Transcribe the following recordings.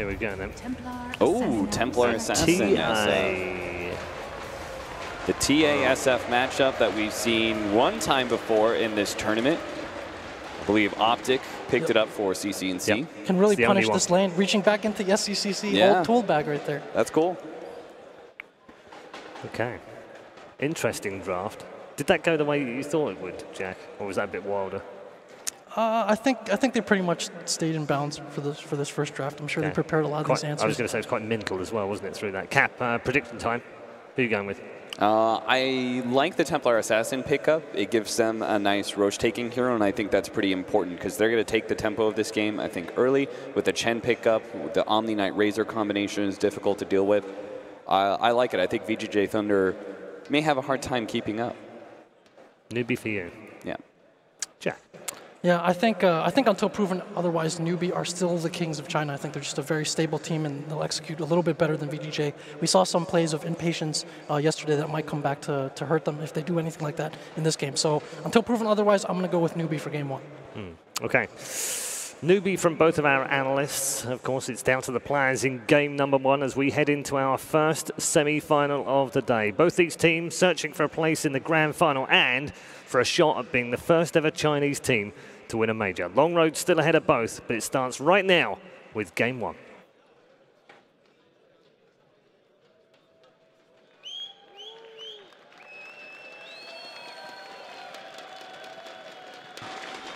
Here we go then. Oh, Templar Assassin. The TASF matchup that we've seen one time before in this tournament. I believe Optic picked it up for CC&C. Yep. Can really punish this lane, reaching back into the SCCC old tool bag right there. That's cool. Okay. Interesting draft. Did that go the way you thought it would, Jack? Or was that a bit wilder? I think they pretty much stayed in bounds for this first draft. I'm sure they prepared a lot of these answers. I was going to say it's quite mental as well, wasn't it, through that? Cap, prediction time. Who are you going with? I like the Templar Assassin pickup. It gives them a nice roach-taking hero, and I think that's pretty important because they're going to take the tempo of this game, I think, early. With the Chen pickup, with the Omni Knight Razor combination is difficult to deal with. I like it. I think VGJ.Thunder may have a hard time keeping up. Newbee for you. Yeah. Jack. Yeah, I think until proven otherwise, Newbee are still the kings of China. I think they're just a very stable team, and they'll execute a little bit better than VGJ. We saw some plays of impatience yesterday that might come back to hurt them if they do anything like that in this game. So until proven otherwise, I'm going to go with Newbee for game one. Okay. Newbee from both of our analysts. Of course, it's down to the players in game number one as we head into our first semi-final of the day. Both these teams searching for a place in the grand final and for a shot at being the first ever Chinese team to win a major. Long road still ahead of both, but it starts right now with game one.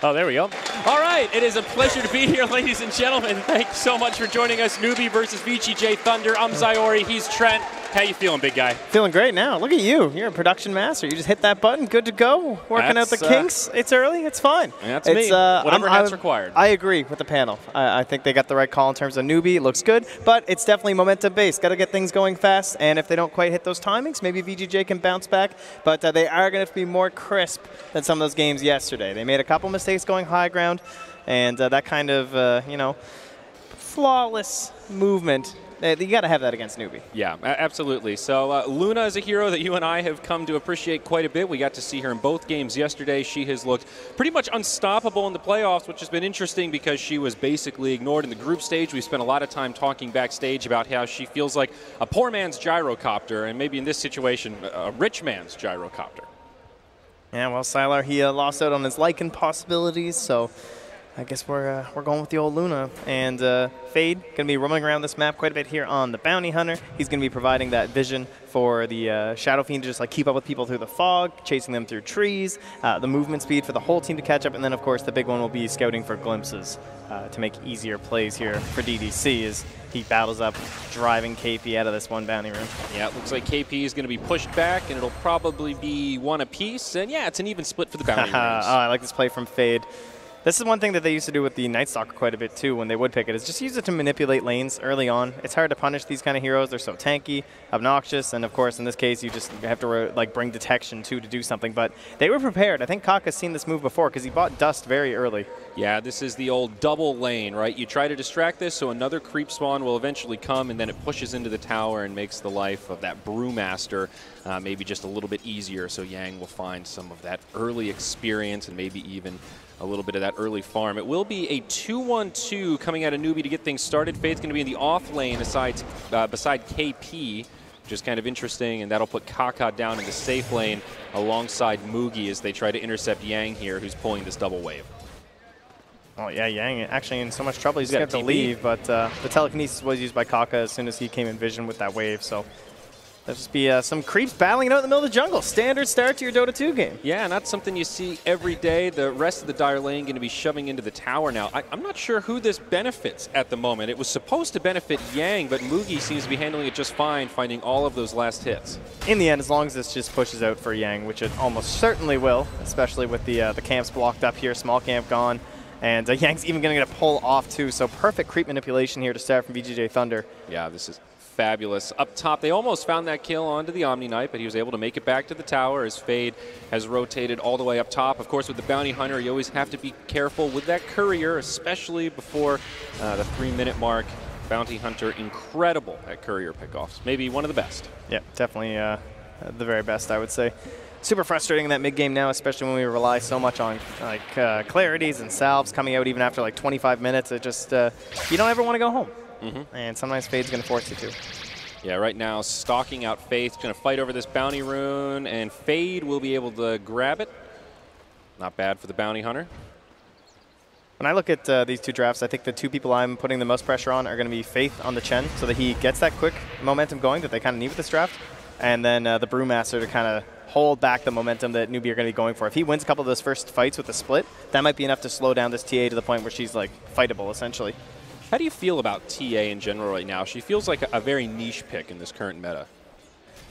Oh, there we go. All right, it is a pleasure to be here, ladies and gentlemen. Thank you so much for joining us. Newbee versus VGJ.Thunder. I'm Zyori, he's Trent. How you feeling, big guy? Feeling great now. Look at you. You're a production master. You just hit that button, good to go. Working out the kinks. It's early, it's fine. That's me. Whatever that's required. I agree with the panel. I think they got the right call in terms of Newbee. It looks good, but it's definitely momentum-based. Got to get things going fast, and if they don't quite hit those timings, maybe VGJ can bounce back, but they are going to be more crisp than some of those games yesterday. They made a couple mistakes going high ground, and that kind of, you know, flawless movement. You got to have that against Newbee. Yeah, absolutely. So Luna is a hero that you and I have come to appreciate quite a bit. We got to see her in both games yesterday. She has looked pretty much unstoppable in the playoffs, which has been interesting because she was basically ignored in the group stage. We spent a lot of time talking backstage about how she feels like a poor man's gyrocopter, and maybe in this situation, a rich man's gyrocopter. Yeah, well, Sylar, he lost out on his Lycan possibilities, so I guess we're going with the old Luna. And Fade going to be roaming around this map quite a bit here on the Bounty Hunter. He's going to be providing that vision for the Shadow Fiend to just like keep up with people through the fog, chasing them through trees, the movement speed for the whole team to catch up, and then of course the big one will be scouting for glimpses to make easier plays here for DDC as he battles up, driving KP out of this one bounty room. Yeah, it looks like KP is going to be pushed back, and it'll probably be one apiece. And yeah, it's an even split for the bounty rooms. I like this play from Fade. This is one thing that they used to do with the Night Stalker quite a bit too when they would pick it, is just use it to manipulate lanes early on. It's hard to punish these kind of heroes. They're so tanky, obnoxious, and of course in this case you just have to like bring detection too to do something. But they were prepared. I think Kaka's seen this move before because he bought Dust very early. Yeah, this is the old double lane, right? You try to distract this so another creep spawn will eventually come, and then it pushes into the tower and makes the life of that Brewmaster maybe just a little bit easier, so Yang will find some of that early experience and maybe even a little bit of that early farm. It will be a 2-1-2 coming out of Newbee to get things started. Fade's going to be in the off lane beside KP, which is kind of interesting, and that'll put Kaka down in the safe lane alongside Mugi as they try to intercept Yang here, who's pulling this double wave. Oh yeah, Yang actually in so much trouble he's going to have to leave, but the telekinesis was used by Kaka as soon as he came in vision with that wave, so there'll just be some creeps battling it out in the middle of the jungle. Standard start to your Dota 2 game. Yeah, not something you see every day. The rest of the Dire lane going to be shoving into the tower now. I'm not sure who this benefits at the moment. It was supposed to benefit Yang, but Mugi seems to be handling it just fine, finding all of those last hits. In the end, as long as this just pushes out for Yang, which it almost certainly will, especially with the camps blocked up here, small camp gone, and Yang's even going to get a pull off too, so perfect creep manipulation here to start from VGJ.Thunder. Yeah, this is fabulous. Up top, they almost found that kill onto the Omni Knight, but he was able to make it back to the tower as Fade has rotated all the way up top. Of course, with the Bounty Hunter, you always have to be careful with that Courier, especially before the 3-minute mark. Bounty Hunter, incredible at Courier pickoffs. Maybe one of the best. Yeah, definitely the very best, I would say. Super frustrating in that mid-game now, especially when we rely so much on like clarities and salves coming out even after like 25 minutes. It just, you don't ever want to go home. and sometimes Fade's going to force you to. Yeah, right now, stalking out Faith, going to fight over this bounty rune, and Fade will be able to grab it. Not bad for the bounty hunter. When I look at these two drafts, I think the two people I'm putting the most pressure on are going to be Faith on the Chen, so that he gets that quick momentum going that they kind of need with this draft, and then the Brewmaster to kind of hold back the momentum that Newbee are going to be going for. If he wins a couple of those first fights with the split, that might be enough to slow down this TA to the point where she's like fightable, essentially. How do you feel about TA in general right now? She feels like a very niche pick in this current meta.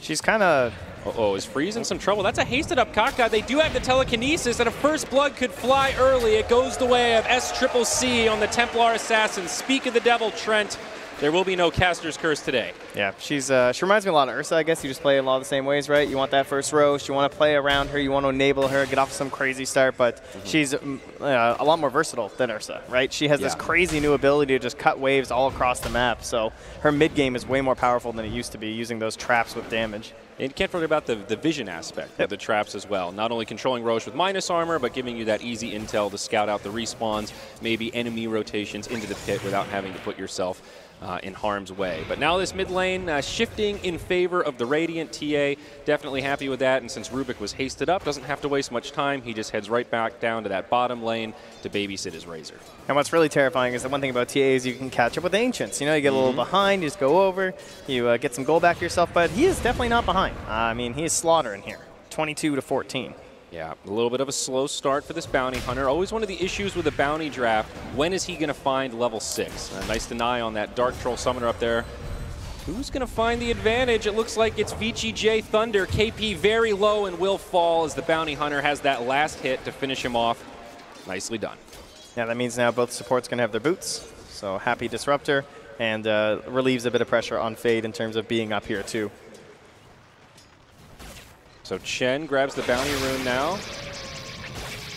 She's kind of... Uh-oh, is Freeze in some trouble? That's a hasted up Kaka. They do have the telekinesis, and a first blood could fly early. It goes the way of SCCC on the Templar Assassin. Speak of the devil, Trent. There will be no Caster's Curse today. Yeah, she's she reminds me a lot of Ursa, I guess. You just play a lot of the same ways, right? You want that first roast, you want to play around her, you want to enable her, get off some crazy start, but she's a lot more versatile than Ursa, right? She has this crazy new ability to just cut waves all across the map, so her mid-game is way more powerful than it used to be, using those traps with damage. And you can't forget about the vision aspect of the traps as well. Not only controlling Roche with minus armor, but giving you that easy intel to scout out the respawns, maybe enemy rotations into the pit without having to put yourself in harm's way. But now this mid lane shifting in favor of the Radiant. TA definitely happy with that, and since Rubik was hasted up, doesn't have to waste much time. He just heads right back down to that bottom lane to babysit his Razor. And what's really terrifying is the one thing about TA is you can catch up with Ancients. You know, you get a little behind, you just go over, you get some gold back to yourself, but he is definitely not behind. I mean, he is slaughtering here, 22-14. Yeah, a little bit of a slow start for this bounty hunter. Always one of the issues with a bounty draft. When is he going to find level 6? Nice deny on that Dark Troll Summoner up there. Who's going to find the advantage? It looks like it's VGJ.Thunder. KP very low and will fall as the bounty hunter has that last hit to finish him off. Nicely done. Yeah, that means now both supports going to have their boots. So happy Disruptor, and relieves a bit of pressure on Fade in terms of being up here too. So Chen grabs the bounty rune now.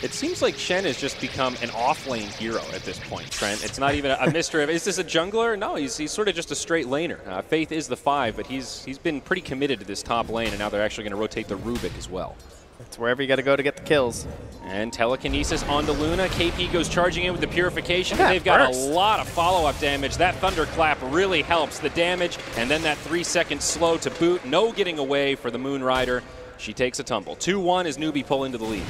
It seems like Chen has just become an off-lane hero at this point, Trent. It's not even a mystery of, is this a jungler? No, he's sort of just a straight laner. Faith is the 5, but he's been pretty committed to this top lane, and now they're actually going to rotate the Rubik as well. It's wherever you got to go to get the kills. And telekinesis onto Luna. KP goes charging in with the purification, but they've got a lot of follow-up damage. That thunderclap really helps the damage, and then that 3-second slow to boot. No getting away for the Moon Rider. She takes a tumble. 2-1 as Newbee pull into the lead.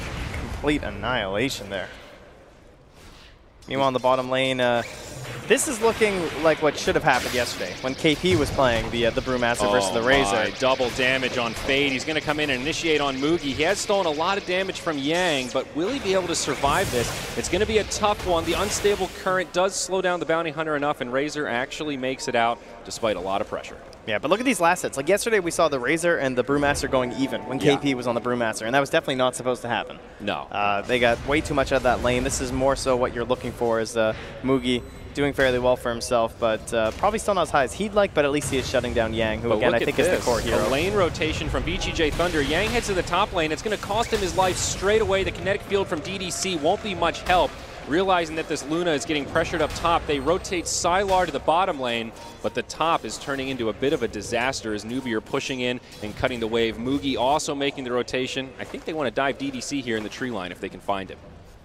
Complete annihilation there. Meanwhile, in the bottom lane, this is looking like what should have happened yesterday when KP was playing the Brewmaster versus the Razor. Double damage on Fade. He's going to come in and initiate on Mugi. He has stolen a lot of damage from Yang, but will he be able to survive this? It's going to be a tough one. The unstable current does slow down the bounty hunter enough, and Razor actually makes it out despite a lot of pressure. Yeah, but look at these last hits. Like yesterday, we saw the Razor and the Brewmaster going even when KP was on the Brewmaster, and that was definitely not supposed to happen. No. They got way too much out of that lane. This is more so what you're looking for is Mugi doing fairly well for himself, but probably still not as high as he'd like, but at least he is shutting down Yang, who, again, I think is the core hero. A lane rotation from VGJ.Thunder. Yang heads to the top lane. It's going to cost him his life straight away. The kinetic field from DDC won't be much help. Realizing that this Luna is getting pressured up top, they rotate Sylar to the bottom lane, but the top is turning into a bit of a disaster as Newbee are pushing in and cutting the wave. Mugi also making the rotation. I think they want to dive DDC here in the tree line if they can find him.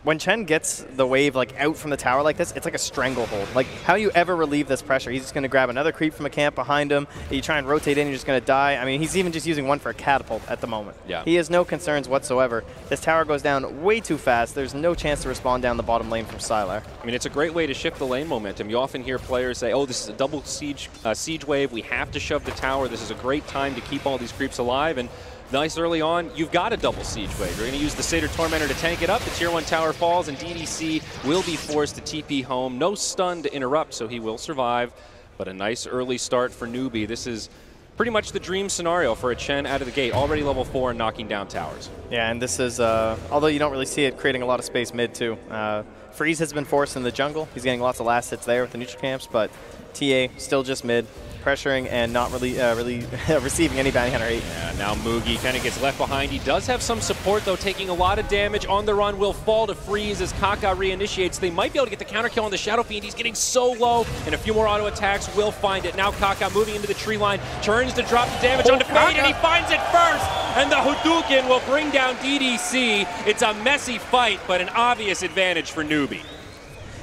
When Chen gets the wave like out from the tower like this, it's like a stranglehold. Like, how do you ever relieve this pressure? He's just going to grab another creep from a camp behind him. You try and rotate in, you're just going to die. I mean, he's even just using one for a catapult at the moment. Yeah. He has no concerns whatsoever. This tower goes down way too fast. There's no chance to respond down the bottom lane from Sylar. I mean, it's a great way to shift the lane momentum. You often hear players say, oh, this is a double siege wave. We have to shove the tower. This is a great time to keep all these creeps alive. And nice early on, you've got a double siege wave. You're going to use the Satyr Tormentor to tank it up. The Tier 1 tower falls, and DDC will be forced to TP home. No stun to interrupt, so he will survive. But a nice early start for Newbee. This is pretty much the dream scenario for a Chen out of the gate. Already level 4 and knocking down towers. Yeah, and this is, although you don't really see it, creating a lot of space mid too. Freeze has been forced in the jungle. He's getting lots of last hits there with the neutral camps, but TA still just mid, pressuring and not really receiving any bounty hunter 8. Yeah, now Mugi kind of gets left behind. He does have some support though, taking a lot of damage. On the run will fall to Freeze as Kaka reinitiates. They might be able to get the counter kill on the Shadow Fiend. He's getting so low, and a few more auto attacks will find it. Now Kaka moving into the tree line, turns to drop the damage onto Fade, and he finds it first! And the Hadouken will bring down DDC. It's a messy fight, but an obvious advantage for Newbee.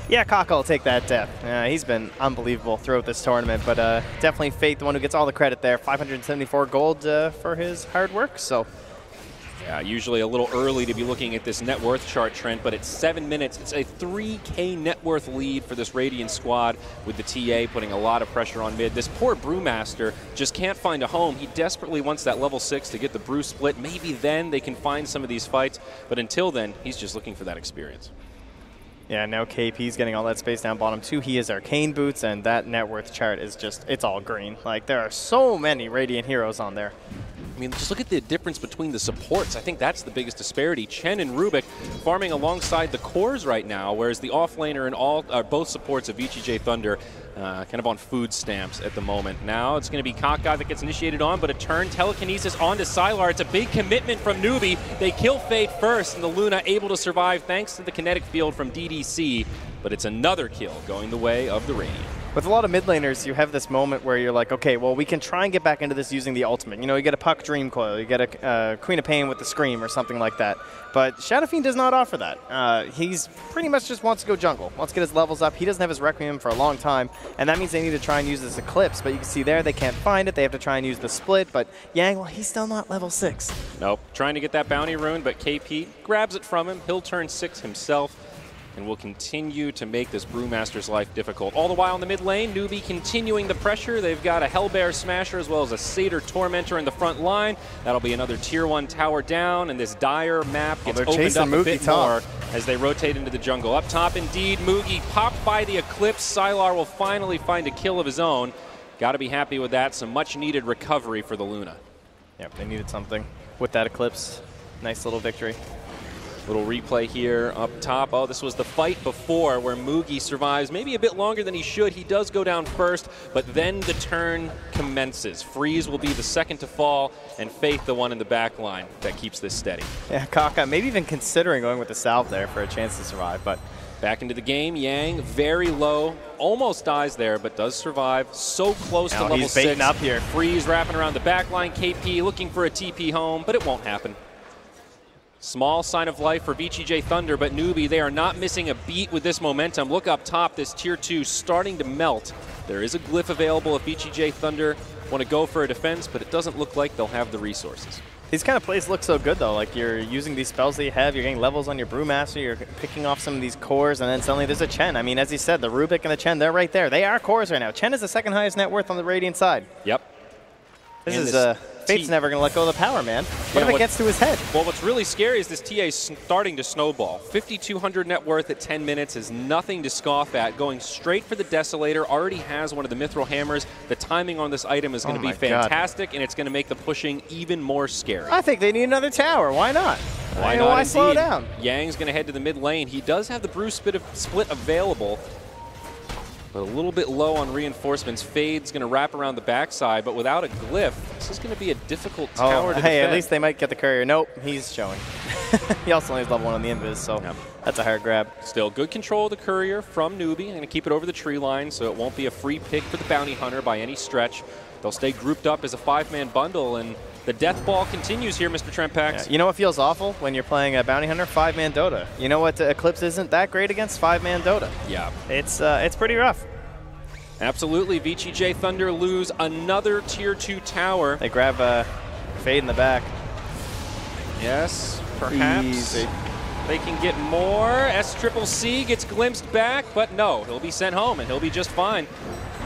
Yeah, Kaka will take that death. He's been unbelievable throughout this tournament, but definitely Faith, the one who gets all the credit there. 574 gold for his hard work, so. Yeah, usually a little early to be looking at this net worth chart, Trent, but it's 7 minutes. It's a 3K net worth lead for this Radiant squad, with the TA putting a lot of pressure on mid. This poor Brewmaster just can't find a home. He desperately wants that level 6 to get the Brew split. Maybe then they can find some of these fights, but until then, he's just looking for that experience. Yeah, now KP's getting all that space down bottom too. He has Arcane Boots, and that net worth chart is just, it's all green. Like, there are so many Radiant heroes on there. I mean, just look at the difference between the supports. I think that's the biggest disparity. Chen and Rubik farming alongside the cores right now, whereas the offlaner and both supports of VGJ.Thunder kind of on food stamps at the moment. Now it's going to be Kaka that gets initiated on, but a turn telekinesis onto Sylar. It's a big commitment from Newbee. They kill Fade first, and the Luna able to survive thanks to the kinetic field from DDC, but it's another kill going the way of the Radiant. With a lot of mid laners, you have this moment where you're like, okay, well, we can try and get back into this using the ultimate. You know, you get a Puck Dream Coil, you get a Queen of Pain with the Scream or something like that. But Shadow Fiend does not offer that. He's pretty much just wants to go jungle, wants to get his levels up. He doesn't have his Requiem for a long time, and that means they need to try and use this Eclipse. But you can see there, they can't find it. They have to try and use the split. But Yang, well, he's still not level 6. Nope, trying to get that bounty rune, but KP grabs it from him. He'll turn 6 himself, and will continue to make this Brewmaster's life difficult. All the while in the mid lane, Newbee continuing the pressure. They've got a Hellbear Smasher as well as a Satyr Tormentor in the front line. That'll be another tier 1 tower down, and this dire map gets opened up a bit more as they rotate into the jungle. Up top, indeed, Moogie popped by the Eclipse. Sylar will finally find a kill of his own. Got to be happy with that. Some much-needed recovery for the Luna. Yep, they needed something with that Eclipse. Nice little victory. Little replay here up top. Oh, this was the fight before where Moogie survives maybe a bit longer than he should. He does go down first, but then the turn commences. Freeze will be the second to fall, and Faith the one in the back line that keeps this steady. Yeah, Kaka maybe even considering going with the salve there for a chance to survive, but back into the game. Yang very low, almost dies there, but does survive. So close to level 6. He's baiting up here. Freeze wrapping around the back line. KP looking for a TP home, but it won't happen. Small sign of life for VGJ.Thunder, but Newbee, they are not missing a beat with this momentum. Look up top, this tier 2 starting to melt. There is a glyph available if VGJ.Thunder want to go for a defense, but it doesn't look like they'll have the resources. These kind of plays look so good, though. Like, you're using these spells that you have, you're getting levels on your Brewmaster, you're picking off some of these cores, and then suddenly there's a Chen. I mean, as you said, the Rubik and the Chen, they're right there. They are cores right now. Chen is the second highest net worth on the Radiant side. Yep. This is Fate's never going to let go of the power, man. What if it gets to his head? Well, what's really scary is this TA starting to snowball. 5,200 net worth at 10 minutes is nothing to scoff at. Going straight for the Desolator, already has one of the Mithril Hammers. The timing on this item is going to be fantastic, and it's going to make the pushing even more scary. I think they need another tower. Why not? Why not? Why slow down? Yang's going to head to the mid lane. He does have the Brew split available, but a little bit low on reinforcements. Fade's going to wrap around the backside, but without a glyph, this is going to be a difficult tower to defend. Hey, at least they might get the courier. Nope, he's showing. He also only has level 1 on the invis, so that's a hard grab. Still good control of the courier from Newbee. Going to keep it over the tree line, so it won't be a free pick for the bounty hunter by any stretch. They'll stay grouped up as a 5-man bundle, and the death ball continues here, Mr. Trent Pax. Yeah, you know what feels awful when you're playing a bounty hunter? 5-man Dota. You know what? Eclipse isn't that great against 5-man Dota. Yeah. It's pretty rough. Absolutely. VGJ.Thunder lose another tier 2 tower. They grab Fade in the back. Yes, perhaps. Easy. They can get more. SCCC gets glimpsed back, but no, he'll be sent home and he'll be just fine.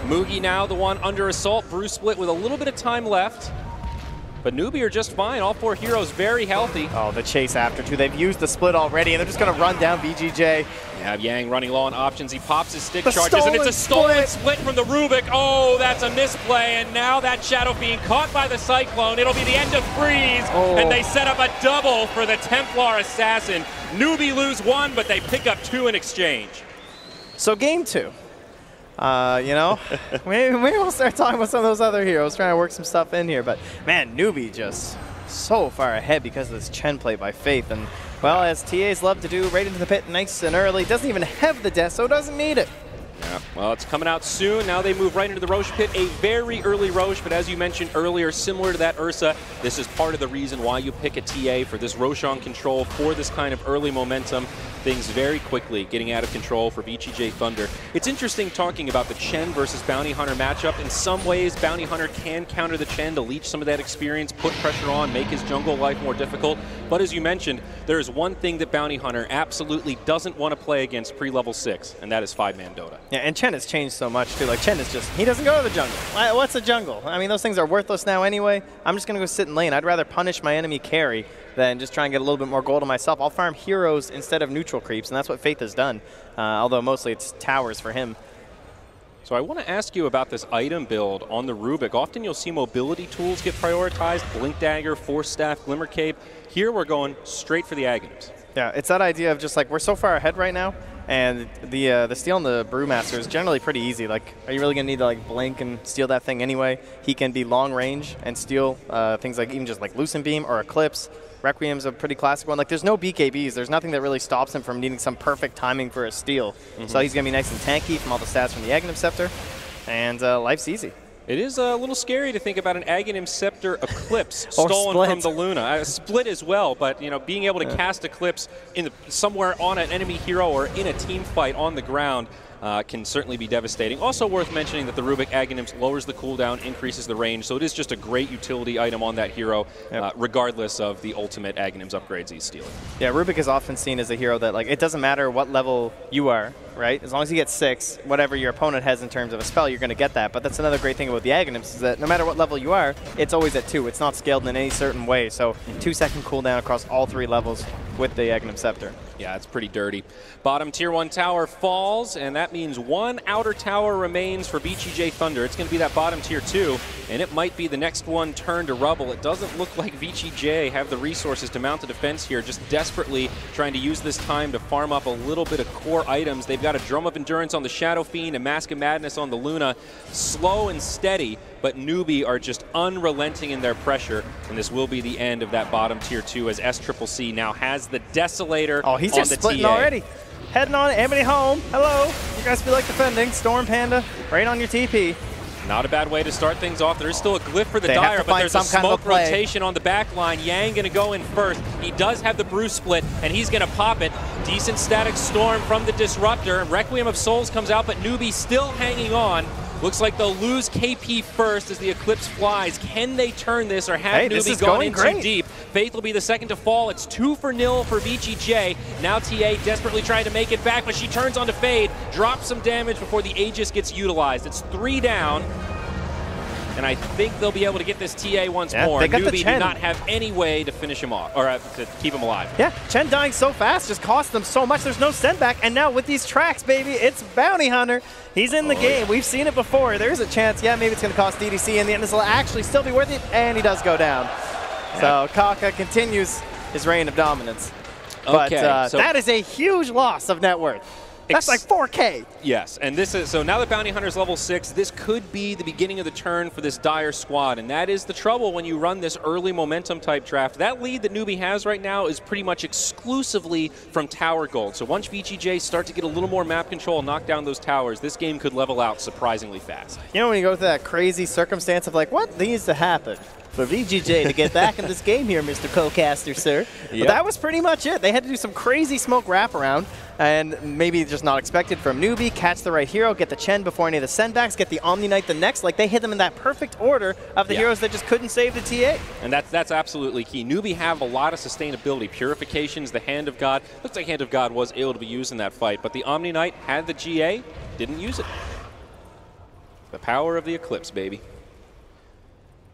Moogie now the one under assault. Brew split with a little bit of time left. But Newbee are just fine. All 4 heroes very healthy. Oh, the chase after, too. They've used the split already, and they're just going to run down VGJ. You have Yang running low on options. He pops his stick charges, and it's a stolen split from the Rubik. Oh, that's a misplay, and now that Shadow Fiend caught by the Cyclone. It'll be the end of Freeze, and they set up a double for the Templar Assassin. Newbee lose 1, but they pick up 2 in exchange. So game 2. You know, maybe we'll start talking about some of those other heroes, trying to work some stuff in here. But, man, Newbee just so far ahead because of this Chen play by Faith. And, well, as TAs love to do, right into the pit nice and early. Doesn't even have the death, so doesn't need it. Yeah, well, it's coming out soon. Now they move right into the Roche pit. A very early Roche, but as you mentioned earlier, similar to that Ursa, this is part of the reason why you pick a TA for this Roshan control, for this kind of early momentum. things very quickly getting out of control for VGJ.Thunder. It's interesting talking about the Chen versus Bounty Hunter matchup. In some ways, Bounty Hunter can counter the Chen to leech some of that experience, put pressure on, make his jungle life more difficult. But as you mentioned, there is one thing that Bounty Hunter absolutely doesn't want to play against pre-level 6, and that is 5-man Dota. Yeah, and Chen has changed so much, too. Like, Chen is just, he doesn't go to the jungle. What's a jungle? I mean, those things are worthless now anyway. I'm just going to go sit in lane. I'd rather punish my enemy carry than just try and get a little bit more gold on myself. I'll farm heroes instead of neutral creeps, and that's what Faith has done, although mostly it's towers for him. So I want to ask you about this item build on the Rubik. Often you'll see mobility tools get prioritized, Blink Dagger, Force Staff, Glimmer Cape. Here we're going straight for the Aghanims. Yeah, it's that idea of just like, we're so far ahead right now, and the steal on the Brewmaster is generally pretty easy. Like, are you really going to need to like blink and steal that thing anyway? He can be long range and steal things like even just like Lucent Beam or Eclipse. Requiem's a pretty classic one. Like, there's no BKBs. There's nothing that really stops him from needing some perfect timing for a steal. So he's going to be nice and tanky from all the stats from the Aghanim Scepter, and life's easy. It is a little scary to think about an Aghanim Scepter Eclipse stolen from the Luna. Split as well, but you know, being able to cast Eclipse in somewhere on an enemy hero or in a team fight on the ground can certainly be devastating. Also worth mentioning that the Rubik Aghanims lowers the cooldown, increases the range, so it is just a great utility item on that hero, regardless of the ultimate Aghanims upgrades he's stealing. Yeah, Rubik is often seen as a hero that, like, it doesn't matter what level you are, right? As long as you get 6, whatever your opponent has in terms of a spell, you're going to get that. But that's another great thing about the Aghanims is that no matter what level you are, it's always at 2. It's not scaled in any certain way. So 2-second cooldown across all 3 levels with the Aghanim Scepter. Yeah, it's pretty dirty. Bottom tier 1 tower falls, and that means 1 outer tower remains for VGJ.Thunder. It's going to be that bottom tier 2, and it might be the next one turned to rubble. It doesn't look like VGJ have the resources to mount a defense here, just desperately trying to use this time to farm up a little bit of core items. They've got a Drum of Endurance on the Shadow Fiend, a Mask of Madness on the Luna. Slow and steady, but Newbee are just unrelenting in their pressure, and this will be the end of that bottom tier 2 as SCCC now has the Desolator on the just splitting TA. Already. Heading on, everybody home. Hello. You guys feel like defending. Storm Panda right on your TP. Not a bad way to start things off. There's still a glyph for the Dire, but there's a smoke rotation on the back line. Yang going to go in first. He does have the Brew Split, and he's going to pop it. Decent static storm from the Disruptor. Requiem of Souls comes out, but Newbee still hanging on. Looks like they'll lose KP first as the Eclipse flies. Can they turn this, or have Newbee gone in too deep? Faith will be the second to fall. It's 2-0 for VGJ. Now TA desperately trying to make it back, but she turns onto Fade, drops some damage before the Aegis gets utilized. It's 3 down. And I think they'll be able to get this TA once more. Newbee did not have any way to finish him off, or to keep him alive. Yeah, Chen dying so fast just cost them so much. There's no send back. And now with these tracks, baby, it's Bounty Hunter. He's in the game. We've seen it before. There's a chance, yeah, maybe it's going to cost DDC in the end. This will actually still be worth it. And he does go down. So Kaka continues his reign of dominance. But so that is a huge loss of net worth. That's like 4K. Yes, and this is, so now that Bounty Hunter's level 6, this could be the beginning of the turn for this Dire squad, and that is the trouble when you run this early momentum type draft. That lead that Newbee has right now is pretty much exclusively from tower gold. So once VGJ start to get a little more map control and knock down those towers, this game could level out surprisingly fast. You know, when you go through that crazy circumstance of like, what needs to happen for VGJ to get back in this game here, Mr. Co-caster, sir? Yep. But that was pretty much it. They had to do some crazy smoke wraparound, and maybe just not expected from Newbee, catch the right hero, get the Chen before any of the sendbacks, get the Omni Knight the next. Like, they hit them in that perfect order of the heroes that just couldn't save the TA. And that's absolutely key. Newbee have a lot of sustainability. Purifications, the Hand of God. Looks like Hand of God was able to be used in that fight, but the Omni Knight had the GA, didn't use it. The power of the Eclipse, baby.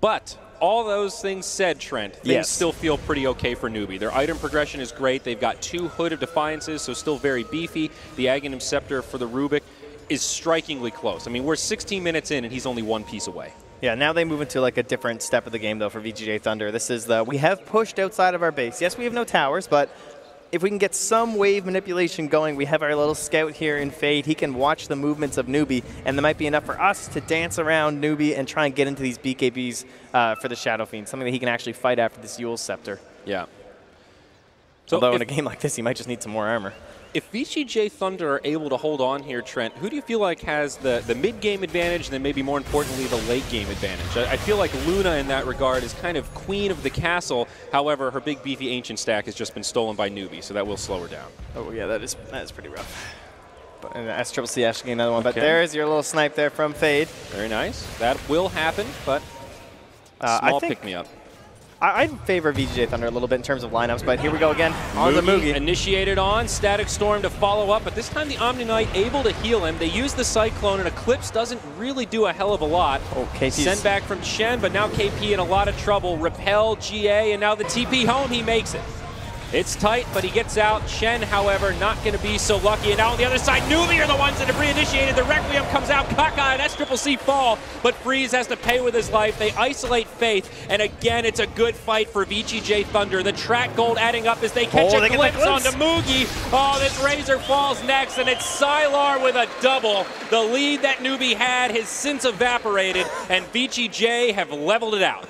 But all those things said, Trent, things still feel pretty okay for Newbee. Their item progression is great. They've got 2 Hood of Defiances, so still very beefy. The Aghanim Scepter for the Rubik is strikingly close. I mean, we're 16 minutes in, and he's only 1 piece away. Yeah, now they move into like a different step of the game, though, for VGJ.Thunder. This is we have pushed outside of our base. Yes, we have no towers, but if we can get some wave manipulation going, we have our little scout here in Fade. He can watch the movements of Newbee, and there might be enough for us to dance around Newbee and try and get into these BKBs for the Shadow Fiend, something that he can actually fight after this Eul's Scepter. Yeah. So although in a game like this, he might just need some more armor. If VGJ.Thunder are able to hold on here, Trent, who do you feel like has the mid-game advantage and then maybe more importantly the late-game advantage? I feel like Luna in that regard is kind of queen of the castle. However, her big beefy ancient stack has just been stolen by Newbee, so that will slow her down. Oh yeah, that is pretty rough. But SCCC actually another one. Okay. But there's your little snipe there from Fade. Very nice. That will happen, but small pick-me-up. I'd favor VGJ.Thunder a little bit in terms of lineups, but here we go again on the Moogie. Initiated on, Static Storm to follow up, but this time the Omni Knight able to heal him. They use the Cyclone, and Eclipse doesn't really do a hell of a lot. Oh, KP's send back from Chen, but now KP in a lot of trouble. Repel, GA, and now the TP home, he makes it. It's tight, but he gets out. Chen, however, not going to be so lucky. And now on the other side, Newbee are the ones that have re-initiated. The Requiem comes out. Kaka and SCCC fall, but Freeze has to pay with his life. They isolate Faith, and again, it's a good fight for VGJ.Thunder. The track gold adding up as they catch a glimpse onto Moogie. Oh, this Razor falls next, and it's Sylar with a double. The lead that Newbee had has since evaporated, and VGJ have leveled it out.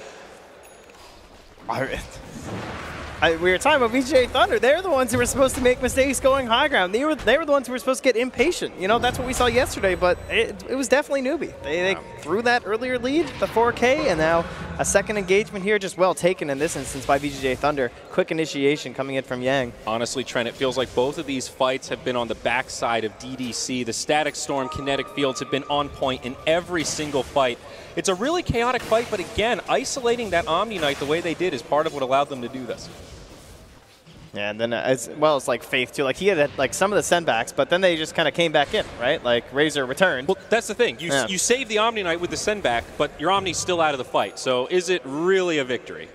We were talking about VGJ.Thunder. They're the ones who were supposed to make mistakes going high ground. They were the ones who were supposed to get impatient. You know, that's what we saw yesterday, but it was definitely Newbee. They threw that earlier lead, the 4K, and now a second engagement here, just well taken in this instance by VGJ.Thunder. Quick initiation coming in from Yang. Honestly, Trent, it feels like both of these fights have been on the backside of DDC. The Static Storm kinetic fields have been on point in every single fight. It's a really chaotic fight, but again, isolating that Omni Knight the way they did is part of what allowed them to do this. Yeah, and then as well as like Faith too. Like he had like some of the sendbacks, but then they just kind of came back in, right? Like Razor returned. Well, that's the thing. You save the Omni Knight with the sendback, but your Omni's still out of the fight. So is it really a victory?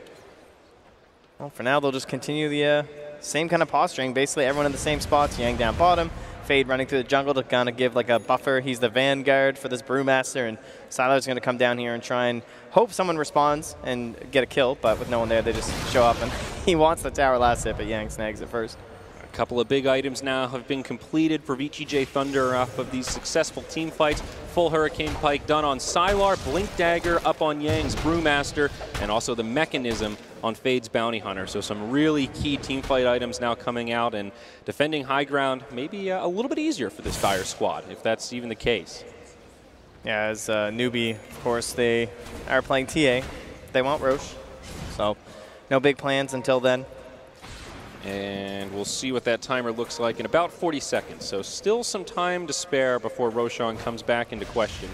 Well, for now they'll just continue the same kind of posturing. Basically, everyone in the same spots. Yang down bottom. Fade running through the jungle to kind of give like a buffer. He's the vanguard for this Brewmaster, and Sylar's going to come down here and try and hope someone responds and get a kill, but with no one there, they just show up, and he wants the tower last hit, but Yang snags it first. A couple of big items now have been completed for VGJ.Thunder off of these successful team fights. Full Hurricane Pike done on Sylar, Blink Dagger up on Yang's Brewmaster, and also the Mechanism on Fade's Bounty Hunter. So some really key team fight items now coming out, and defending high ground maybe a little bit easier for this Dire squad, if that's even the case. Yeah, as Newbee, of course, they are playing TA. They want Roche, so no big plans until then. And we'll see what that timer looks like in about 40 seconds. So still some time to spare before Roshan comes back into question.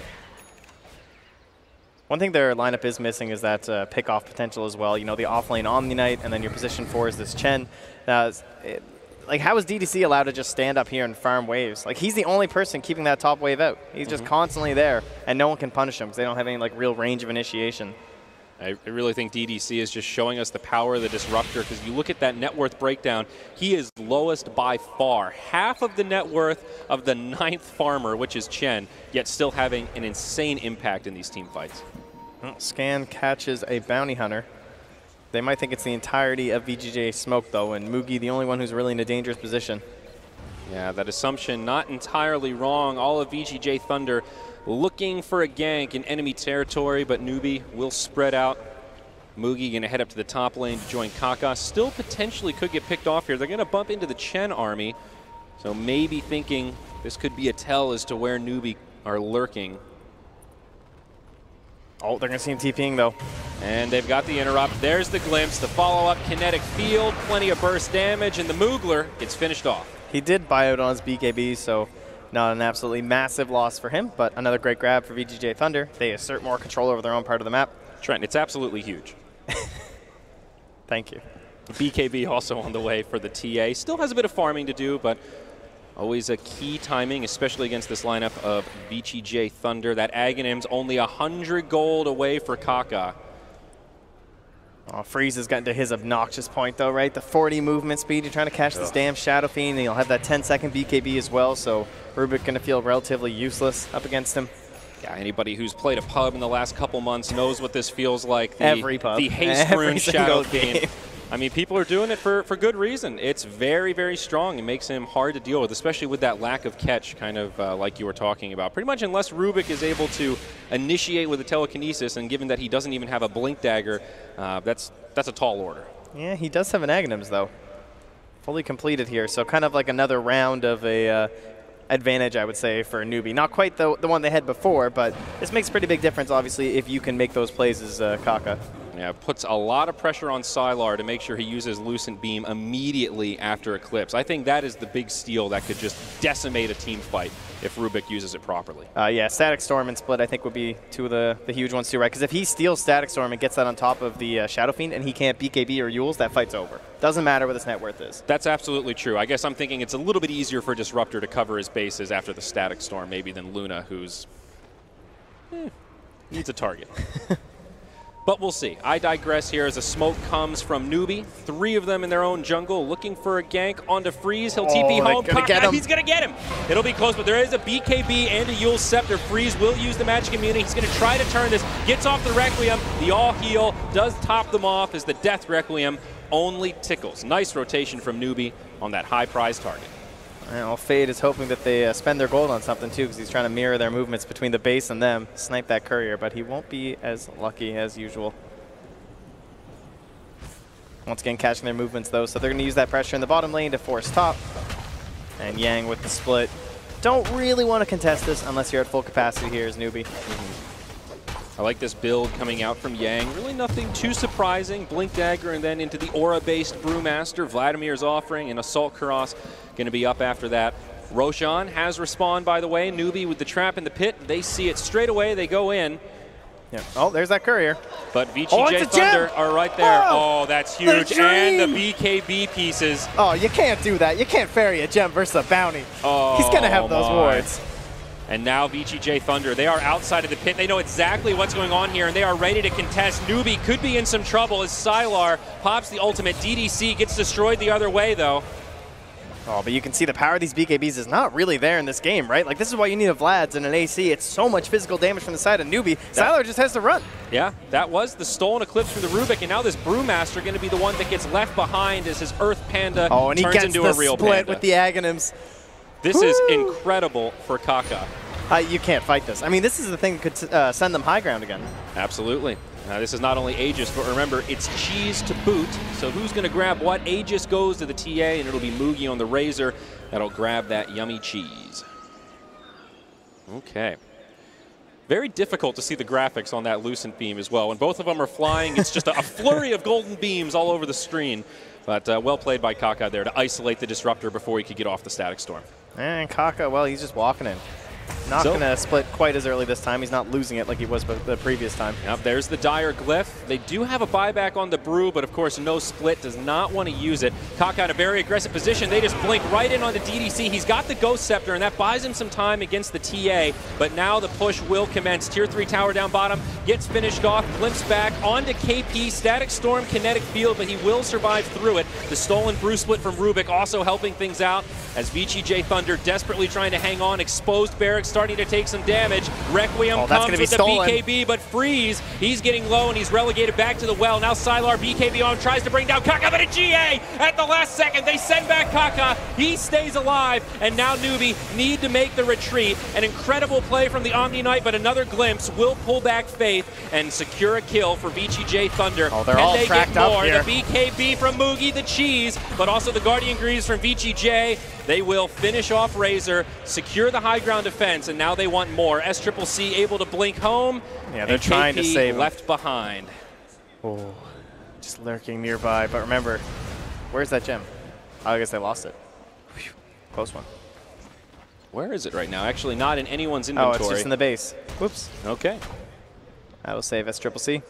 One thing their lineup is missing is that pick-off potential as well. You know, the offlane Omni Knight, and then your position 4 is this Chen. Like, how is DDC allowed to just stand up here and farm waves? Like, he's the only person keeping that top wave out. He's just constantly there, and no one can punish him because they don't have any, like, real range of initiation. I really think DDC is just showing us the power of the Disruptor, because you look at that net worth breakdown, he is lowest by far. Half of the net worth of the 9th farmer, which is Chen, yet still having an insane impact in these team fights. Well, Scan catches a Bounty Hunter. They might think it's the entirety of VGJ smoke, though, and Moogie the only one who's really in a dangerous position. Yeah, that assumption not entirely wrong. All of VGJ.Thunder looking for a gank in enemy territory, but Newbee will spread out. Moogie going to head up to the top lane to join Kaka. Still potentially could get picked off here. They're going to bump into the Chen army, so maybe thinking this could be a tell as to where Newbee are lurking. Oh, they're going to see him TPing, though. And they've got the interrupt. There's the glimpse, the follow-up kinetic field, plenty of burst damage, and the Moogler gets finished off. He did buy out on his BKB, so not an absolutely massive loss for him, but another great grab for VGJ.Thunder. They assert more control over their own part of the map. Trent, it's absolutely huge. Thank you. BKB also on the way for the TA. Still has a bit of farming to do, but always a key timing, especially against this lineup of VGJ.Thunder. That Aghanim's only 100 gold away for Kaka. Oh, Freeze has gotten to his obnoxious point, though, right? The 40 movement speed. You're trying to catch this damn Shadow Fiend, and he'll have that 10-second BKB as well, so Rubik going to feel relatively useless up against him. Yeah, anybody who's played a pub in the last couple months knows what this feels like. Every pub. The haste rune Shadow Fiend. I mean, people are doing it for good reason. It's very, very strong. It makes him hard to deal with, especially with that lack of catch, kind of like you were talking about. Pretty much unless Rubik is able to initiate with a telekinesis, and given that he doesn't even have a Blink Dagger, that's a tall order. Yeah, he does have an Aghanims, though. fully completed here. So kind of like another round of a advantage, I would say, for Newbee. Not quite the one they had before, but this makes a pretty big difference, obviously, if you can make those plays as Kaka. Yeah, it puts a lot of pressure on Sylar to make sure he uses Lucent Beam immediately after Eclipse. I think that is the big steal that could just decimate a team fight if Rubik uses it properly. Yeah, Static Storm and Split I think would be two of the huge ones too, right? Because if he steals Static Storm and gets that on top of the Shadow Fiend and he can't BKB or Yules, that fight's over. Doesn't matter what his net worth is. That's absolutely true. I guess I'm thinking it's a little bit easier for Disruptor to cover his bases after the Static Storm maybe than Luna, who's needs a target. But we'll see. I digress here as a smoke comes from Newbee. 3 of them in their own jungle looking for a gank onto Freeze. He'll TP home. He's going to get him. It'll be close, but there is a BKB and a Yule Scepter. Freeze will use the magic immunity. He's going to try to turn this. Gets off the Requiem. The all heal does top them off as the Death Requiem only tickles. Nice rotation from Newbee on that high prize target. Well, Fade is hoping that they spend their gold on something too, because he's trying to mirror their movements between the base and them, snipe that courier, but he won't be as lucky as usual. Once again, catching their movements though, so they're going to use that pressure in the bottom lane to force top. And Yang with the split. Don't really want to contest this unless you're at full capacity here as Newbee. I like this build coming out from Yang. Really nothing too surprising. Blink Dagger and then into the aura-based Brewmaster. Vladimir's offering and Assault Kuros going to be up after that. Roshan has respawned, by the way. Newbee with the trap in the pit. They see it straight away. They go in. Yeah. Oh, there's that courier. But VGJ.Thunder are right there. Whoa. Oh, that's huge. And the BKB pieces. Oh, you can't do that. You can't ferry a gem versus a bounty. Oh, he's going to have those wards. And now VGJ.Thunder, they are outside of the pit. They know exactly what's going on here, and they are ready to contest. Newbee could be in some trouble as Sylar pops the ultimate. DDC gets destroyed the other way, though. Oh, but you can see the power of these BKBs is not really there in this game, right? Like, this is why you need a Vlad's and an AC. It's so much physical damage from the side of Newbee. Sylar just has to run. Yeah, that was the stolen Eclipse from the Rubik, and now this Brewmaster going to be the one that gets left behind as his Earth Panda and he turns gets into the a real split panda. With the Aghanims. This is incredible for Kaka. You can't fight this. I mean, this is the thing that could send them high ground again. Absolutely. Now, this is not only Aegis, but remember, it's cheese to boot. So who's going to grab what? Aegis goes to the TA, and it'll be Mugi on the Razor that'll grab that yummy cheese. Okay. Very difficult to see the graphics on that Lucent Beam as well. When both of them are flying, it's just a flurry of golden beams all over the screen. But well played by Kaka there to isolate the Disruptor before he could get off the Static Storm. And Kaka, well, he's just walking in. Not going to split quite as early this time. He's not losing it like he was the previous time. Yep, there's the Dire Glyph. They do have a buyback on the Brew, but of course no split, does not want to use it. Kaka in a very aggressive position. They just blink right in on the DDC. He's got the Ghost Scepter, and that buys him some time against the TA, but now the push will commence. Tier 3 tower down bottom, gets finished off, glimpse back onto KP, Static Storm, Kinetic Field, but he will survive through it. The stolen Brew split from Rubik also helping things out as VGJ.Thunder desperately trying to hang on. Exposed Barracks starting to take some damage. Requiem comes with the BKB, but Freeze, he's getting low and he's relegated back to the well. Now Sylar BKB on, tries to bring down Kaka, but a GA at the last second. They send back Kaka. He stays alive, and now Newbee need to make the retreat. An incredible play from the Omni Knight, but another glimpse will pull back Faith and secure a kill for VGJ.Thunder. Oh, they're all tracked up here. The BKB from Mugi, the cheese, but also the Guardian Greaves from VGJ. They will finish off Razor, secure the high ground defense, and now they want more. SCCC able to blink home. Yeah, they're trying to save him. Left behind. Oh, just lurking nearby. But remember, where's that gem? I guess they lost it. Whew, close one. Where is it right now? Actually, not in anyone's inventory. Oh, it's just in the base. Whoops. Okay. That will save SCCC.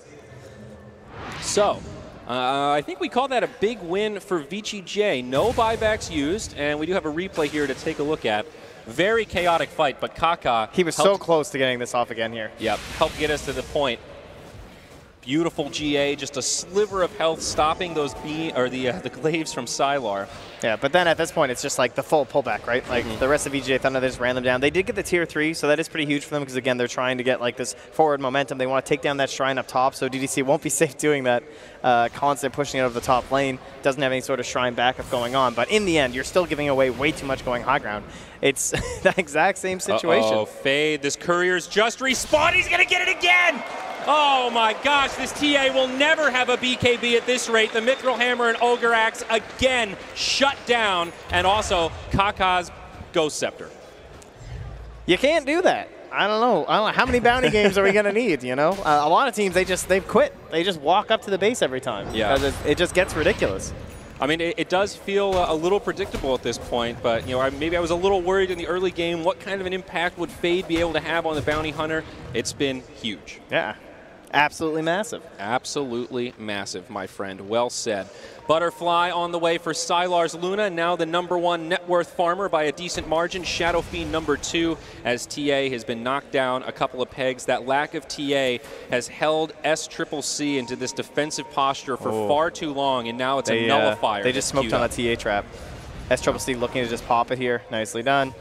So, I think we call that a big win for VGJ. No buybacks used, and we do have a replay here to take a look at. Very chaotic fight, but Kaka... He was so close to getting this off again here. Yep, helped get us to the point. Beautiful GA, just a sliver of health stopping those the glaives from Sylar. Yeah, but then at this point, it's just like the full pullback, right? Like the rest of VGJ.Thunder, they just ran them down. They did get the tier 3, so that is pretty huge for them because, again, they're trying to get like this forward momentum. They want to take down that shrine up top, so DDC won't be safe doing that constant pushing out of the top lane. Doesn't have any sort of shrine backup going on. But in the end, you're still giving away way too much going high ground. It's the exact same situation. Fade, this courier's just respawned. He's going to get it again! Oh my gosh, this TA will never have a BKB at this rate. The Mithril Hammer and Ogre Axe again shut down, and also Kaka's Ghost Scepter. You can't do that. I don't know how many bounty games are we going to need, you know? A lot of teams, they've quit. They just walk up to the base every time. Yeah. Because it just gets ridiculous. I mean, it does feel a little predictable at this point, but you know, maybe I was a little worried in the early game. What kind of an impact would Fade be able to have on the Bounty Hunter? It's been huge. Yeah, absolutely massive. Absolutely massive, my friend. Well said. Butterfly on the way for Sylar's Luna, now the #1 net worth farmer by a decent margin. Shadow Fiend #2 as TA has been knocked down a couple of pegs. That lack of TA has held SCCC into this defensive posture for far too long, and now it's a nullifier. They just smoked on a TA trap. SCCC looking to just pop it here. Nicely done.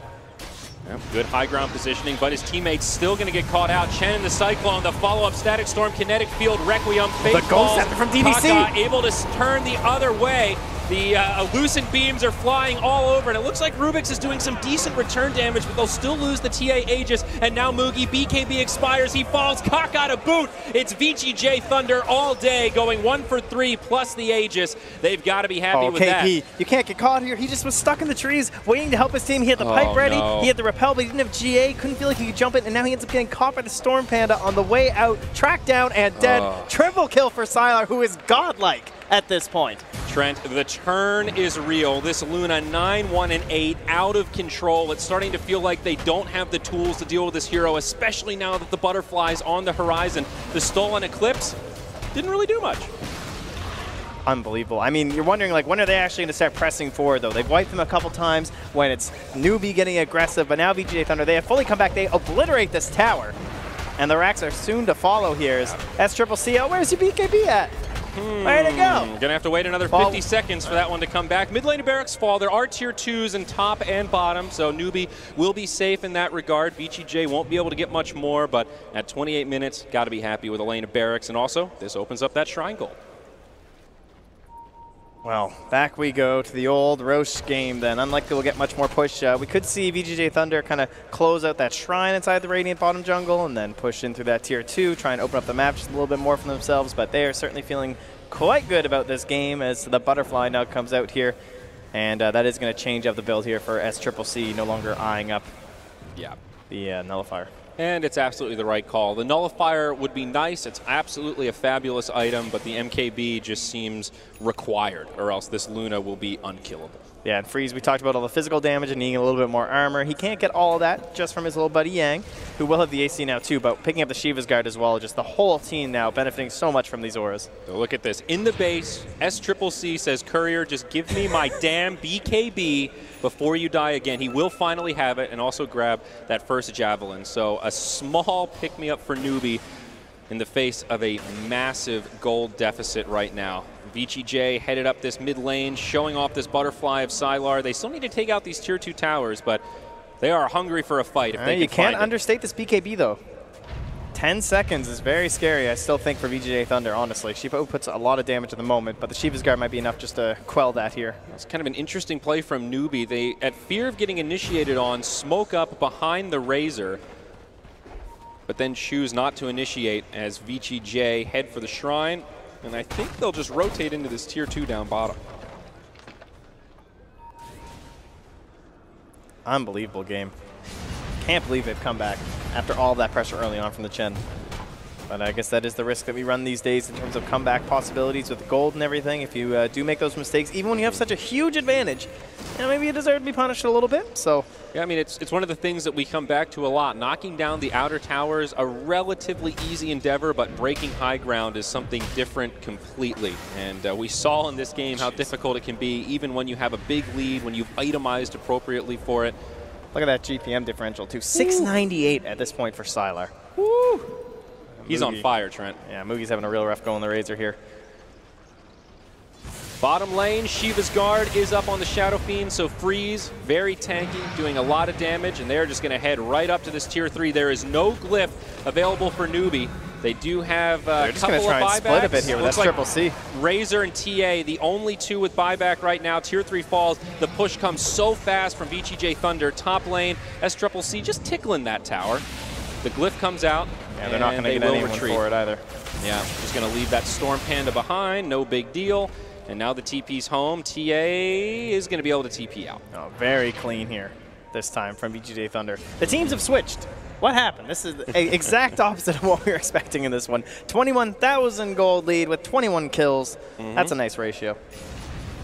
Yeah, good high ground positioning, but his teammate's still going to get caught out. Chen in the Cyclone, the follow-up Static Storm, Kinetic Field, Requiem, Fate The Ghost Scepter from DDC. Kaka able to turn the other way. The Lucent Beams are flying all over, and it looks like Rubik's is doing some decent return damage, but they'll still lose the TA Aegis, and now Mugi, BKB expires, he falls, Kaka to boot. It's VGJ.Thunder all day, going 1 for 3 plus the Aegis. They've got to be happy with that. KP, you can't get caught here. He just was stuck in the trees waiting to help his team. He had the pipe ready, he had the repel, but he didn't have GA, couldn't feel like he could jump it, and now he ends up getting caught by the Storm Panda on the way out, tracked down and dead. Triple kill for Sylar, who is godlike at this point. Trent, the turn is real. This Luna 9-1-8 out of control. It's starting to feel like they don't have the tools to deal with this hero, especially now that the Butterfly's on the horizon. The Stolen Eclipse didn't really do much. Unbelievable. I mean, you're wondering, like, when are they actually going to start pressing forward, though? They've wiped them a couple times when it's Newbee getting aggressive, but now VGJ.Thunder, they have fully come back. They obliterate this tower, and the racks are soon to follow here. SCCC, where's your BKB at? Where'd it go? Gonna have to wait another 50 seconds for that one to come back. Mid lane of Barracks fall. There are tier 2s in top and bottom, so Newbee will be safe in that regard. VGJ won't be able to get much more, but at 28 minutes, got to be happy with a lane of Barracks, and also this opens up that Shrine goal. Well, back we go to the old Roche game then. Unlikely we'll get much more push. We could see VGJ.Thunder kind of close out that Shrine inside the Radiant bottom jungle and then push in through that tier 2, try and open up the map just a little bit more for themselves, but they are certainly feeling quite good about this game as the Butterfly now comes out here, and that is going to change up the build here for SCCC, no longer eyeing up the Nullifier. And it's absolutely the right call. The Nullifier would be nice. It's absolutely a fabulous item, but the MKB just seems required, or else this Luna will be unkillable. Yeah, and Freeze, we talked about all the physical damage and needing a little bit more armor. He can't get all of that just from his little buddy Yang, who will have the AC now too, but picking up the Shiva's Guard as well. Just the whole team now benefiting so much from these auras. So look at this. In the base, SCCC says, Courier, just give me my damn BKB before you die again. He will finally have it and also grab that first Javelin. So a small pick-me-up for Newbee in the face of a massive gold deficit right now. VGJ headed up this mid lane, showing off this Butterfly of Sylar. They still need to take out these tier 2 towers, but they are hungry for a fight if they can find it. You can't understate this BKB, though. 10 seconds is very scary, I still think, for VGJ.Thunder, honestly. Shiva puts a lot of damage at the moment, but the Shiva's Guard might be enough just to quell that here. It's kind of an interesting play from Newbee. They, at fear of getting initiated on, smoke up behind the Razor, but then choose not to initiate as VGJ head for the Shrine. And I think they'll just rotate into this tier 2 down bottom. Unbelievable game. Can't believe they've come back after all that pressure early on from the Chen. But I guess that is the risk that we run these days in terms of comeback possibilities with gold and everything. If you do make those mistakes, even when you have such a huge advantage, you know, maybe you deserve to be punished a little bit. So yeah, I mean, it's one of the things that we come back to a lot. Knocking down the outer towers, a relatively easy endeavor, but breaking high ground is something different completely. And we saw in this game how difficult it can be, even when you have a big lead, when you've itemized appropriately for it. Look at that GPM differential, too. 698 at this point for Sylar. Woo! He's on fire, Trent. Yeah, Mugi's having a real rough go on the Razor here. Bottom lane, Shiva's Guard is up on the Shadow Fiend, so Freeze, very tanky, doing a lot of damage, and they're just going to head right up to this tier 3. There is no glyph available for Newbee. They do have a couple of buybacks. They're just going to try and split a bit here with SCCC. Razor and TA, the only two with buyback right now. Tier 3 falls. The push comes so fast from VGJ.Thunder. Top lane, SCCC just tickling that tower. The glyph comes out, Yeah, they're not going to get anyone for it either. Yeah, just going to leave that Storm Panda behind, no big deal. And now the TP's home. TA is going to be able to TP out. Oh, very clean here this time from VGJ.Thunder. The teams have switched. What happened? This is the exact opposite of what we were expecting in this one. 21,000 gold lead with 21 kills. That's a nice ratio.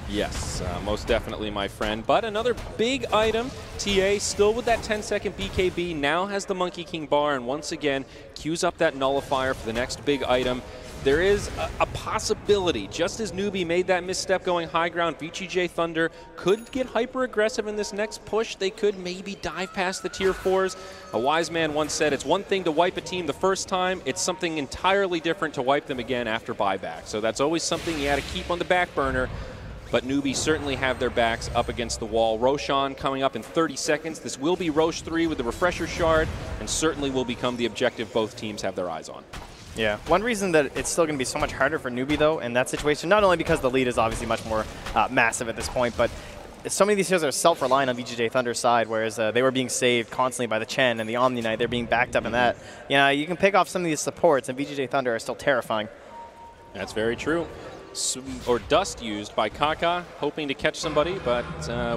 Yes, most definitely, my friend. But another big item, TA still with that 10-second BKB, now has the Monkey King bar, and once again, queues up that nullifier for the next big item. There is a possibility, just as Newbee made that misstep going high ground, VGJ.Thunder could get hyper-aggressive in this next push. They could maybe dive past the tier 4s. A wise man once said, it's one thing to wipe a team the first time, it's something entirely different to wipe them again after buyback. So that's always something you got to keep on the back burner. But Newbee certainly have their backs up against the wall. Roshan coming up in 30 seconds. This will be Roche 3 with the Refresher Shard, and certainly will become the objective both teams have their eyes on. Yeah, one reason that it's still going to be so much harder for Newbee, though, in that situation, not only because the lead is obviously much more massive at this point, but so many of these heroes are self-reliant on VGJ.Thunder's side, whereas they were being saved constantly by the Chen and the Omni Knight. They're being backed up in that. You know, you can pick off some of these supports, and VGJ.Thunder are still terrifying. That's very true. Or dust used by Kaka, hoping to catch somebody, but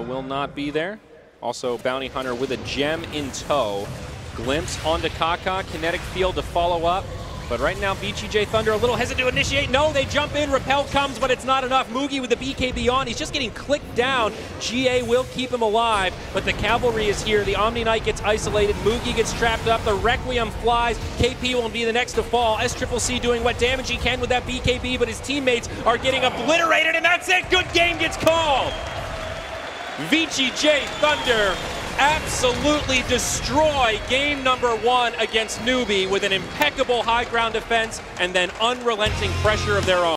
will not be there. Also, Bounty Hunter with a gem in tow. Glimpse onto Kaka, kinetic field to follow up. But right now, VGJ.Thunder a little hesitant to initiate. No, they jump in, Repel comes, but it's not enough. Mugi with the BKB on, he's just getting clicked down. GA will keep him alive, but the cavalry is here. The Omni Knight gets isolated, Mugi gets trapped up, the Requiem flies, KP will be the next to fall. SCCC doing what damage he can with that BKB, but his teammates are getting obliterated, and that's it! Good game gets called! VGJ.Thunder absolutely destroy game number 1 against Newbee with an impeccable high ground defense and then unrelenting pressure of their own.